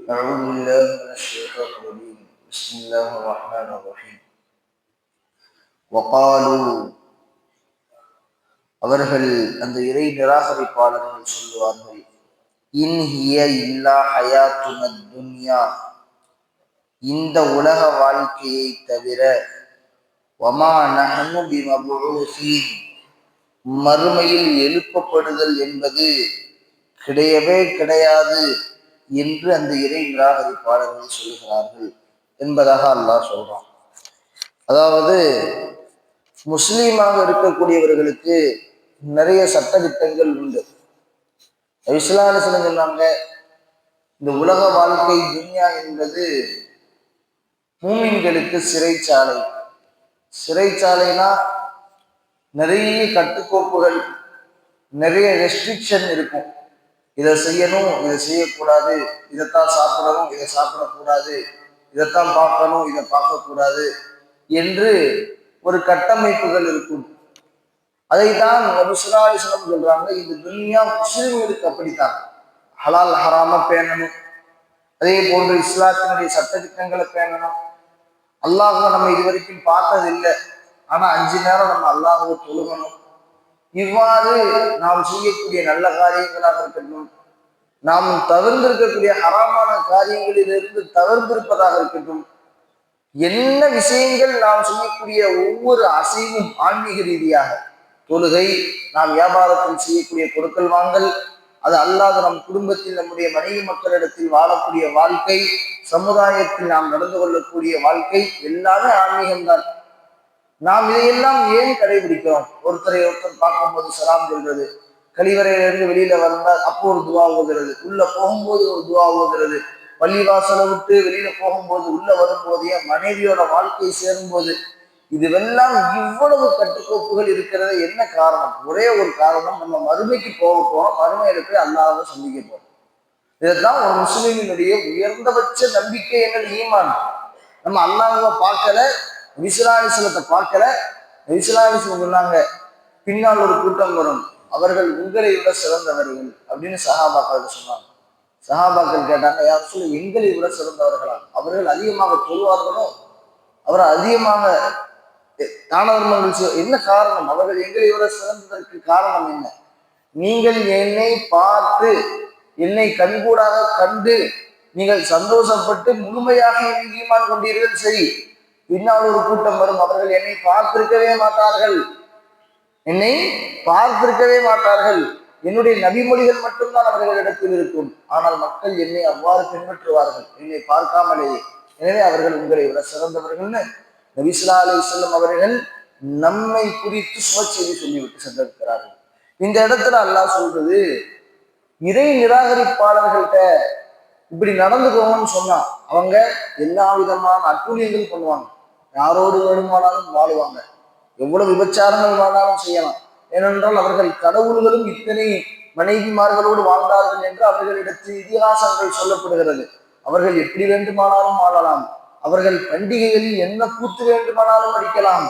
أعوذ بالله من الشيطان الرجيم بسم الله الرحمن الرحيم وقالوا அவர்கள் அந்த இறை நிராகரிப்பாளர்கள் சொல்லுவார்கள் இன் ஹிய இல்லா ஹயாத்துனத் துன்யா, இந்த உலக வாழ்க்கையை தவிர வமா நஹ்னு பிமபூஸீன், மறுமையில் எழுப்பப்படுதல் என்பது கிடையவே கிடையாது என்று அந்த இறை நிராகரிப்பாளர்கள் சொல்கிறார்கள் என்பதாக அல்லாஹ் சொல்றான். அதாவது முஸ்லீமாக இருக்கக்கூடியவர்களுக்கு நிறைய சட்டதிட்டங்கள் உண்டு. இஸ்லாம்ல சொன்னாங்க, இந்த உலக வாழ்க்கை துன்யா என்பது மூமின்களுக்கு சிறைச்சாலை. சிறைச்சாலைனா நிறைய கட்டுக்கோப்புகள், நிறைய ரெஸ்ட்ரிக்ஷன் இருக்கும். இதை செய்யணும், இதை செய்யக்கூடாது, இதைத்தான் சாப்பிடணும், இதை சாப்பிடக்கூடாது, இதைத்தான் பார்க்கணும், இதை பார்க்கக்கூடாது என்று ஒரு கட்டமைப்புகள் இருக்கும். அதைத்தான் நபி ஸல்லல்லாஹு அலைஹி வஸல்லம் சொல்றாங்க, இந்த துன்யா முஸ்லிம்களுக்கு அப்படித்தான். ஹலால் ஹராம பேணணும், அதே போன்று இஸ்லாத்தினுடைய சட்டத்திட்டங்களை பேணணும். அல்லாஹ் நம்ம இதுவரைக்கும் பார்த்ததில்லை, ஆனா 5 நேரம் நம்ம அல்லாஹ்வை தொழுகணும். இவ்வாறு நாம் செய்யக்கூடிய நல்ல காரியங்களாக இருக்கட்டும், நாம் தவிர்ந்திருக்கக்கூடிய ஹராமான காரியங்களிலிருந்து தவிர்த்திருப்பதாக இருக்கட்டும், என்ன விஷயங்கள் நாம் செய்யக்கூடிய ஒவ்வொரு அசைவும் ஆன்மீக ரீதியாக, தொழுகை, நாம் வியாபாரத்தில் செய்யக்கூடிய கொடுக்கல் வாங்கல், அது அல்லாத நம் குடும்பத்தில் நம்முடைய மனைவி மக்களிடத்தில் வாழக்கூடிய வாழ்க்கை, சமுதாயத்தில் நாம் நடந்து கொள்ளக்கூடிய வாழ்க்கை எல்லாமே ஆன்மீகம்தான். நாம் இதையெல்லாம் ஏன் கடைபிடிக்கிறோம்? ஒருத்தரை ஒருத்தர் பார்க்கும்போது சலாம் சொல்றது, கழிவறையிலிருந்து வெளியில வந்தால் அப்போ ஒரு துவா ஓதுறது, உள்ள போகும்போது ஒரு துவா ஓதுறது, பள்ளிவாசலை விட்டு வெளியில போகும்போது, உள்ள வரும்போதே மனைவியோட வாழ்க்கை சேரும்போது, இதுவெல்லாம் இவ்வளவு கட்டுக்கோப்புகள் இருக்கிறது. என்ன காரணம்? ஒரே ஒரு காரணம், நம்ம மறுமைக்கு போறோம், மறுமையில போய் அல்லாஹ்வை சந்திக்க போறோம். இதுதான் ஒரு முஸ்லிமினுடைய உயர்ந்தபட்ச நம்பிக்கை என்னது, ஈமான். நம்ம அல்லாஹ்வை பார்க்கல, விசுவாசத்தை பார்க்கல. விசுவாசம் சொன்னாங்க, பின்னால் ஒரு கூட்டம் வரும், அவர்கள் உங்களை விட சிறந்தவர்கள் அப்படின்னு சஹாபாக்கள் சொன்னாங்க. சஹாபாக்கள் கேட்டாங்க, யார் சொல்லி எங்களை விட சிறந்தவர்களா? அவர்கள் அதிகமாக தொழுவார்களோ, அவர் அதிகமாக தான தர்மங்கள், என்ன காரணம்? அவர்கள் எங்களை விட சிறந்ததற்கு காரணம் என்ன? நீங்கள் என்னை பார்த்து, என்னை கண்கூடாக கண்டு நீங்கள் சந்தோஷப்பட்டு முழுமையாக ஈமான் கொண்டீர்கள், சரி. பின்னால் ஒரு கூட்டம் வரும், அவர்கள் என்னை பார்த்திருக்கவே மாட்டார்கள், என்னை பார்த்திருக்கவே மாட்டார்கள், என்னுடைய நபிமொழிகள் மட்டும்தான் அவர்களிடத்தில் இருக்கும், ஆனால் மக்கள் என்னை அவ்வாறு பின்பற்றுவார்கள், என்னை பார்க்காமலேயே. எனவே அவர்கள் உங்களை விட சிறந்தவர்கள்னு நபி ஸல்லல்லாஹு அலைஹி வஸல்லம் அவர்கள் நம்மை குறித்து சுவச்செய்தி சொல்லிவிட்டு சென்றிருக்கிறார்கள். இந்த இடத்துல அல்லாஹ் சொல்றது, இறை நிராகரிப்பாளர்கள்ட்ட இப்படி நடந்துக்கோங்கன்னு சொன்னா அவங்க எல்லா விதமான அட்டூழியங்கள் பண்ணுவாங்க. யாரோடு வேணுமானாலும் வாழுவாங்க, எவ்வளவு விபச்சாரங்கள் வேணாலும் செய்யலாம். ஏனென்றால் அவர்கள் கடவுள்களும் இத்தனை மனைவிமார்களோடு வாழ்ந்தார்கள் என்று அவர்களிடத்தில் இதிகாசங்கள் சொல்லப்படுகிறது. அவர்கள் எப்படி வேண்டுமானாலும் வாழலாம், அவர்கள் பண்டிகைகளில் என்ன கூத்து வேண்டுமானாலும் அடிக்கலாம்,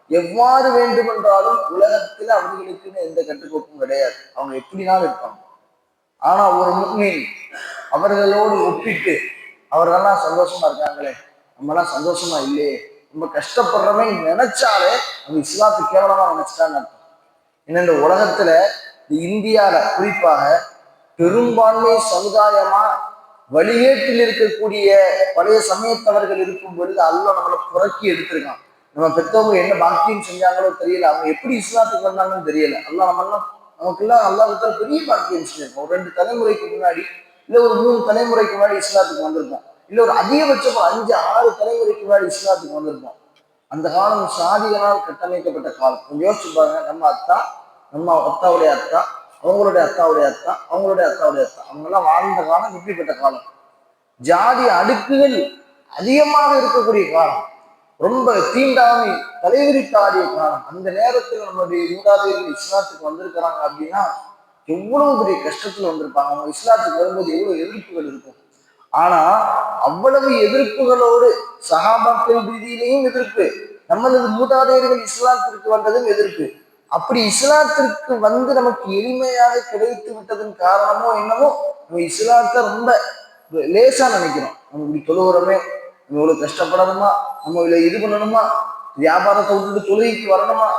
எவ்வாறு வேண்டுமென்றாலும் உலகத்தில் அவர்களுக்குன்னு எந்த கட்டுக்கோப்பும் கிடையாது, அவங்க எப்படினாலும் இருப்பாங்க. ஆனா ஒரு முஃமின் அவர்களோடு ஒப்பிட்டு, அவர்கள்லாம் சந்தோஷமா இருக்காங்களே, நம்மலாம் சந்தோஷமா இல்லையே, ரொம்ப கஷ்டப்படுறவன் நினைச்சாலே அவங்க இஸ்லாத்து கேவலமா நினைச்சிட்டாங்க. ஏன்னா இந்த உலகத்துல, இந்தியால குறிப்பாக பெரும்பான்மை சமுதாயமா வழிகேட்டில் இருக்கக்கூடிய பழைய சமயத்தவர்கள் இருக்கும் பொழுது அல்லாஹ் நம்மளை புறக்கி எடுத்திருக்கான். நம்ம பெற்றவங்க என்ன பாக்கியம் செஞ்சாங்களோ தெரியல, அவங்க எப்படி இஸ்லாத்துக்கு வந்தாங்கன்னு தெரியல. அல்லாஹ் நமக்கெல்லாம் அல்லாஹ் பெரிய பாக்கியம் செஞ்சிருக்கோம். ஒரு 2 தலைமுறைக்கு முன்னாடி, இல்ல ஒரு 3 தலைமுறைக்கு முன்னாடி இஸ்லாத்துக்கு வந்திருக்கோம், இல்ல ஒரு அதிகபட்சம் 5, 6 தலைமுறைக்கு முன்னாடி இஸ்லாத்துக்கு வந்திருக்கோம். அந்த காலம் சாதிகளால் கட்டமைக்கப்பட்ட காலம். கொஞ்சம் யோசிச்சு பாருங்க, நம்ம அத்தா, நம்ம அத்தாவுடைய அத்தா, அவங்களுடைய அத்தாவுடைய அத்தா, அவங்களுடைய அத்தாவுடைய அத்தா, அவங்கெல்லாம் வாழ்ந்த காலம் எப்படிப்பட்ட காலம்? ஜாதி அடுக்குகள் அதிகமாக இருக்கக்கூடிய காலம், ரொம்ப தீண்டாமை தலைவிரித்தாடிய காலம். அந்த நேரத்தில் நம்மளுடைய மூதாதையர்கள் இஸ்லாத்துக்கு வந்திருக்கிறாங்க அப்படின்னா எவ்வளவு பெரிய கஷ்டத்துல வந்திருப்பாங்க. அவங்க இஸ்லாத்துக்கு வரும்போது எவ்வளவு எதிர்ப்புகள் இருக்கும். ஆனா அவ்வளவு எதிர்ப்புகளோடு சஹாபாக்கள் ரீதியிலையும் எதிர்ப்பு, நம்மளது மூதாதையர்கள் இஸ்லாத்திற்கு வந்ததும் எதிர்ப்பு. அப்படி இஸ்லாத்திற்கு வந்து நமக்கு எளிமையாக கிடைத்து விட்டதன் காரணமோ என்னமோ, நம்ம இஸ்லாத்தை ரொம்ப லேசா நினைக்கிறோம். நம்ம இப்படி தொழுகிறோமே, நம்ம இவ்வளவு கஷ்டப்படணுமா, நம்ம இவ்வளவு இது பண்ணணுமா, வியாபாரத்தை விட்டுட்டு தொழுகைக்கு வரணுமா?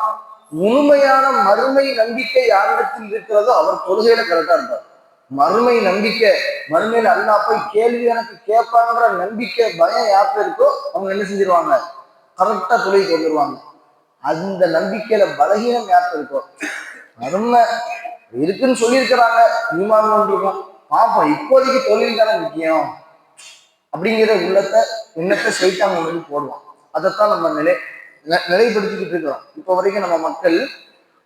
முழுமையான மறுமை நம்பிக்கை யாரிடத்தில் இருக்கிறதோ அவர் தொழுகையில கரெக்டா இருப்பார். மறுமை நம்பிக்கை, மறுமையில அல்லா போய் கேள்வி எனக்கு கேட்பாங்கிற நம்பிக்கை பயம் யாருக்கு இருக்கோ அவங்க என்ன செஞ்சிருவாங்க, கரெக்டா தொழுகைக்கு வந்துருவாங்க. அந்த நம்பிக்கையில பலகீனம் யாருக்கு இருக்கோ, மறுமை இருக்குன்னு சொல்லியிருக்கிறாங்க, ஈமான் இருக்கும், பாப்போம் இப்போதைக்கு தொழில் தானே முக்கியம் அப்படிங்கிற எண்ணத்தை சைத்தான் கொண்டு போடுவான். அதைத்தான் நம்ம நிலைப்படுத்திக்கிட்டு இருக்கிறோம். இப்போ வரைக்கும் நம்ம மக்கள்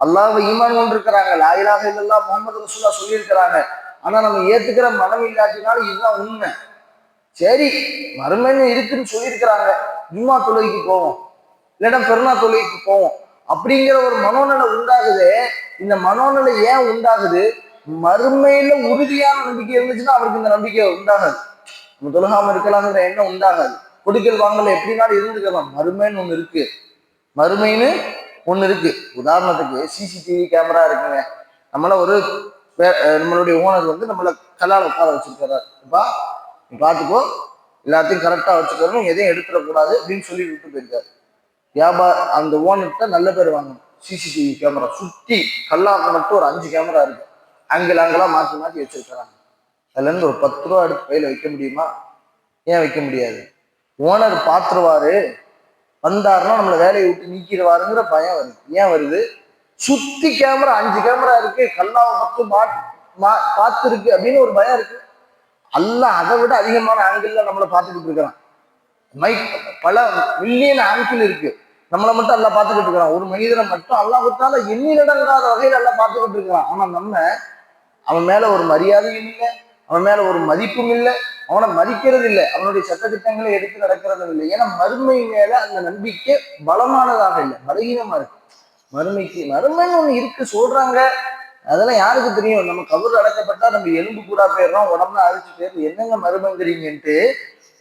அல்லாஹ்வை ஈமான் கொண்டு இருக்கிறாங்க, லா இலாஹ இல்லல்லாஹ் முஹம்மது ரசூலுல்லாஹ் சொல்லியிருக்கிறாங்க. ஆனா நம்ம ஏத்துக்கிற மனம் இல்லாட்டினாலும் இதுதான் உண்மை. சரி மறுமைன்னு இருக்குன்னு சொல்லியிருக்கிறாங்க, ஜும்மா தொழுகைக்கு போவோம், இல்லைன்னா பெருநா தொழுகைக்கு போவோம் அப்படிங்கிற ஒரு மனோநிலை உண்டாகுது. இந்த மனோநிலை ஏன் உண்டாகுது? மறுமையில உறுதியான நம்பிக்கை இருந்துச்சுன்னா அவருக்கு இந்த நம்பிக்கை உண்டாகாது. நம்ம தொழுகாம இருக்கலாங்கிற எண்ணம் உண்டாகாது. கொடுக்கல் வாங்கல எப்படினாலும் இருந்துக்கலாம். மறுமைன்னு ஒண்ணு இருக்கு, மறுமைன்னு ஒண்ணு இருக்கு. உதாரணத்துக்கு சிசிடிவி கேமரா இருக்குங்க. நம்மளுடைய ஓனர் வந்து நம்மள கல்லால் உட்கார வச்சிருக்கிறார், நீ பார்த்துக்கோ, எல்லாத்தையும் கரெக்டா வச்சுக்கணும், எதையும் எடுத்துடக்கூடாது அப்படின்னு சொல்லி விட்டு போயிருக்காரு. வியாபாரம் அந்த ஓனர்கிட்ட நல்ல பேர் வாங்கணும். சிசிடிவி கேமரா சுத்தி கல்லாக மட்டும் ஒரு 5 கேமரா இருக்கு, ஆங்கிலா மாற்றி மாற்றி வச்சிருக்கிறாங்க. அதுல இருந்து ஒரு 10 ரூபா எடுத்து கையில வைக்க முடியுமா? ஏன் வைக்க முடியாது? ஓனர் பாத்துருவாரு, வந்தாருன்னா நம்மளை வேலையை விட்டு நீக்கிடுவாருங்கிற பயம் வருது. ஏன் வருது? சுத்தி கேமரா 5 கேமரா இருக்கு, கல்லாவை பார்த்து இருக்கு அப்படின்னு ஒரு பயம் இருக்கு. அல்லாஹ் அதை விட அதிகமான ஆங்கிள் நம்மளை பார்த்துக்கிட்டு இருக்கிறான். பல மில்லியன் ஆங்கிள் இருக்கு, நம்மளை மட்டும் எல்லாம் பார்த்துக்கிட்டு இருக்கிறான். ஒரு மனிதனை மட்டும் அல்லாஹ்வுத்தால எண்ணிலடங்காத வகையில எல்லாம் பார்த்துக்கிட்டு இருக்கிறான். ஆனா நம்ம அவன் மேல ஒரு மரியாதையும் இல்லை, அவன் மேல ஒரு மதிப்பும் இல்லை, அவனை மதிக்கிறது இல்லை, அவனுடைய சட்டத்திட்டங்களை எடுத்து நடக்கிறதும் இல்லை. ஏன்னா மறுமை மேல அந்த நம்பிக்கை பலமானதாக இல்லை, பலகீனமா இருக்கு. மறுமைன்னு ஒண்ணு இருக்கு சொல்றாங்க, அதெல்லாம் யாருக்கு தெரியும்? நம்ம கபர் அடக்கப்பட்டா நம்ம எலும்பு கூட போயிடுறோம், உடம்புல அரிச்சு போயிடுறோம், என்னங்க மறுமைங்கிறீங்கன்ட்டு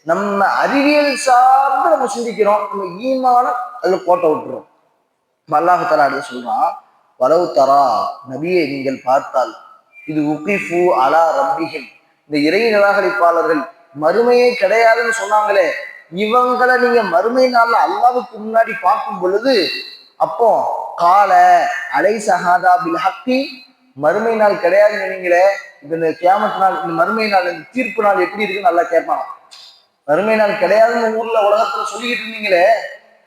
நம்ம அறிவியல் சார்ந்து நம்ம சிந்திக்கிறோம், நம்ம ஈமான அதுல கோட்டை விட்டுறோம். அல்லாஹ் தஆலா அடுத்து சொல்றான், வலவு தரா, நபியை நீங்கள் பார்த்தால், இது உகிஃபு அலா ரப்பிஹிம், இந்த இறை நிராகரிப்பாளர்கள் மறுமையே கிடையாதுன்னு சொன்னாங்களே, இவங்களை நீங்க மறுமை நாள்ல அல்லாஹ்வுக்கு முன்னாடி பார்க்கும் பொழுது, அப்போ கால அலை சஹாதா பில் ஹக்கி, மறுமை நாள் கிடையாதுன்னு நீங்களே, இந்த கியாமத் நாள், இந்த மறுமை நாள், இந்த தீர்ப்பு நாள் எப்படி இருக்குன்னு நல்லா கேட்பாங்க. மறுமை நாள் கிடையாதுன்னு ஊர்ல உலகத்துல சொல்லிக்கிட்டு இருந்தீங்களே,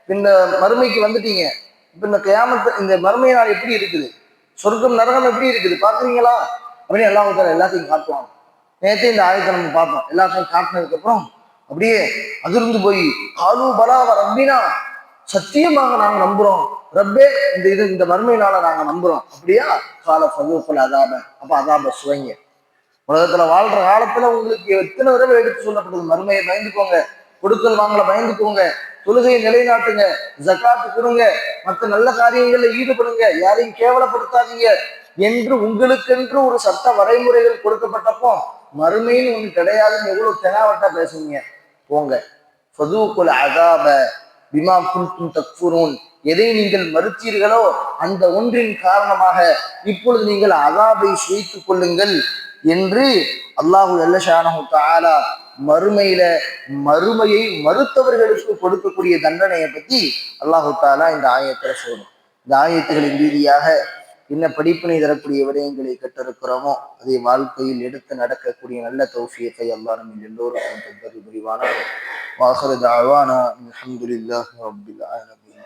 இந்த மறுமைக்கு வந்துட்டீங்க, இப்ப இந்த கியாமத், இந்த மறுமை நாள் எப்படி இருக்குது, சொர்க்கம் நரகம் எப்படி இருக்குது பாக்குறீங்களா அப்படின்னு எல்லாத்தையும் காட்டுவாங்க. நேற்றே இந்த ஆயத்தை நம்ம பார்த்தோம். எல்லாத்தையும் காட்டினதுக்கு அப்புறம் அப்படியே அதிர்ந்து போய் காலு பலாவ ரப்பினா, சத்தியமாக நாங்க நம்புறோம் ரப்பே, இந்த மறுமை நாளை நாங்க நம்புறோம். அப்படியா? கால ஃபதூக்குல் அதாப, அப்ப அதாப சுவைங்க. உலகத்துல வாழ்ற காலத்துல உங்களுக்கு எத்தனை தடவை எடுத்து சொல்லப்பட்டது, மறுமையை பயந்துக்கோங்க, கொடுக்கல் வாங்கல பயந்துக்கோங்க, தொழுகையை நிலைநாட்டுங்க, ஜகாத்து கொடுங்க, மற்ற நல்ல காரியங்கள்ல ஈடுபடுங்க, யாரையும் கேவலப்படுத்தாதீங்க என்று உங்களுக்கென்று ஒரு சட்ட வரைமுறைகள் கொடுக்கப்பட்டப்போ மறுமைன்னு ஒண்ணு கிடையாதுன்னு எவ்வளவு தெனாவட்டா பேசுவீங்க. போங்க, ஃபதூக்குல் அதாப பிமா குன்தும் தக்ஃபுரூன், எதை நீங்கள் மறுத்தீர்களோ அந்த ஒன்றின் காரணமாக இப்பொழுது நீங்கள் அதாபை சுவைத்துக் கொள்ளுங்கள் என்று அல்லாஹு ஜல்லஷானஹு தஆலா மறுமையை மறுத்தவர்களுக்கு கொடுக்கக்கூடிய தண்டனையை பத்தி அல்லாஹு தஆலா இந்த ஆயத்துல சொல்லணும். இந்த ஆயத்துகளின் ரீதியாக என்ன படிப்பினை தரக்கூடிய விடயங்களை கற்றிருக்கிறோமோ அதை வாழ்க்கையில் எடுத்து நடக்கக்கூடிய நல்ல தௌஃபீகை அல்லாஹ் நம்ம எல்லோருக்கும் தந்தருள் புரிவானாக. வாஹிரு தஅவானா அல்ஹம்துலில்லாஹி ரப்பில் ஆலமீன்.